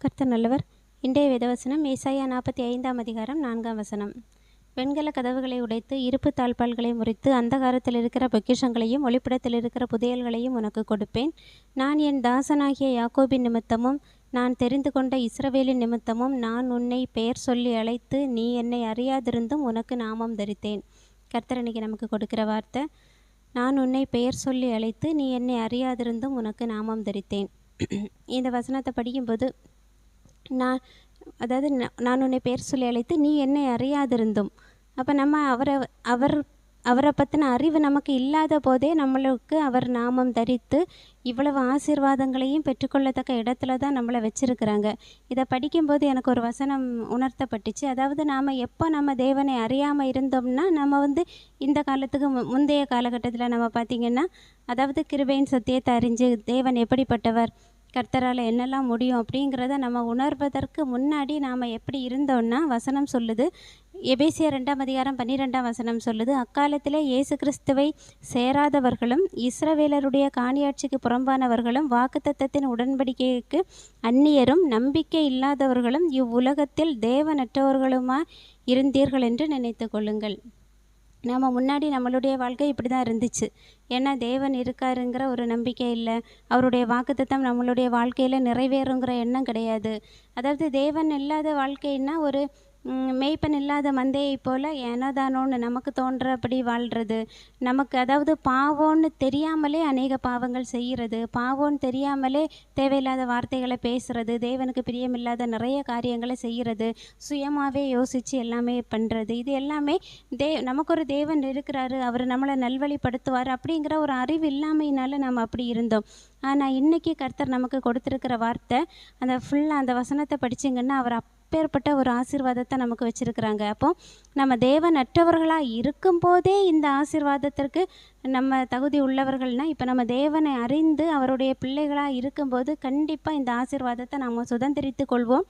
கர்த்தர் நல்லவர். இன்றைய வேதவசனம் ஏசாயா 45ஆம் அதிகாரம் 4ஆம் வசனம். வெண்கல கதவுகளை உடைத்து இருப்பு தாழ்பால்களை முறித்து அந்தகாரத்தில் இருக்கிற பொக்கிஷங்களையும் ஒளிப்பிடத்தில் இருக்கிற புதையல்களையும் உனக்கு கொடுப்பேன். நான் என் தாசனாகிய யாக்கோபின் நிமித்தமும் நான் தெரிந்து கொண்ட இஸ்ரவேலின் நிமித்தமும் நான் உன்னை பெயர் சொல்லி அழைத்து நீ என்னை அறியாதிருந்தும் உனக்கு நாமம் தரித்தேன். கர்த்தர் இன்னைக்கு நமக்கு கொடுக்கிற வார்த்தை, நான் உன்னை பெயர் சொல்லி அழைத்து நீ என்னை அறியாதிருந்தும் உனக்கு நாமம் தரித்தேன். இந்த வசனத்தை படிக்கும்போது நான் உன்னை பெயர் சொல்லி அழைத்து நீ என்னை அறியாதிருந்தும், அப்போ நம்ம அவரை பற்றின அறிவு நமக்கு இல்லாத போதே நம்மளுக்கு அவர் நாமம் தரித்து இவ்வளவு ஆசீர்வாதங்களையும் பெற்றுக்கொள்ளத்தக்க இடத்துல தான் நம்மளை வச்சுருக்கிறாங்க. இதை படிக்கும்போது எனக்கு ஒரு வசனம் உணர்த்தப்பட்டுச்சு. அதாவது நாம் எப்போ நம்ம தேவனை அறியாமல் இருந்தோம்னா நம்ம இந்த காலத்துக்கு முந்தைய காலகட்டத்தில் நம்ம பார்த்திங்கன்னா, அதாவது கிருபையின் சத்தியத்தை அறிஞ்சு தேவன் எப்படிப்பட்டவர், கர்த்தரால் என்னெல்லாம் முடியும் அப்படிங்கிறத நம்ம உணர்வதற்கு முன்னாடி நாம் எப்படி இருந்தோம்னா, வசனம் சொல்லுது, எபேசியர் 2ஆம் அதிகாரம் 12ஆம் வசனம் சொல்லுது, அக்காலத்திலே இயேசு கிறிஸ்துவை சேராதவர்களும் இஸ்ரவேலருடைய காணியாட்சிக்கு புறம்பானவர்களும் வாக்குத்தத்தத்தின் உடன்படிக்கைக்கு அந்நியரும் நம்பிக்கை இல்லாதவர்களும் இவ்வுலகத்தில் தேவனற்றவர்களுமாய் இருந்தீர்கள் என்று நினைத்து கொள்ளுங்கள். நம்ம முன்னாடி நம்மளுடைய வாழ்க்கை இப்படி தான் இருந்துச்சு. ஏன்னா தேவன் இருக்காருங்கிற ஒரு நம்பிக்கை இல்லை, அவருடைய வாக்குத்தத்தம் நம்மளுடைய வாழ்க்கையில் நிறைவேறுங்கிற எண்ணம் கிடையாது. அதாவது தேவன் இல்லாத வாழ்க்கைன்னா ஒரு மேய்ப்பன் இல்லாத மந்தையை போல் ஏனோதானோன்னு நமக்கு தோன்றபடி வாழ்கிறது. நமக்கு அதாவது பாவம்னு தெரியாமலே அநேக பாவங்கள் செய்கிறது, பாவம்னு தெரியாமலே தேவையில்லாத வார்த்தைகளை பேசுகிறது, தேவனுக்கு பிரியமில்லாத நிறைய காரியங்களை செய்கிறது, சுயமாகவே யோசித்து எல்லாமே பண்ணுறது. இது எல்லாமே நமக்கு ஒரு தேவன் இருக்கிறாரு, அவர் நம்மளை நல்வழிப்படுத்துவார் அப்படிங்கிற ஒரு அறிவு இல்லாமையினால நம்ம அப்படி இருந்தோம். ஆனால் இன்றைக்கி கர்த்தர் நமக்கு கொடுத்துருக்கிற வார்த்தை, அந்த வசனத்தை படிச்சிங்கன்னா அவர் அப்பேற்பட்ட ஒரு ஆசீர்வாதத்தை நமக்கு வச்சுருக்கிறாங்க. அப்போ நம்ம தேவனற்றவர்களாக இருக்கும்போதே இந்த ஆசீர்வாதத்திற்கு நம்ம தகுதி உள்ளவர்கள்னால், இப்போ நம்ம தேவனை அறிந்து அவருடைய பிள்ளைகளாக இருக்கும்போது கண்டிப்பாக இந்த ஆசீர்வாதத்தை நாம் சுதந்திரித்து கொள்வோம்.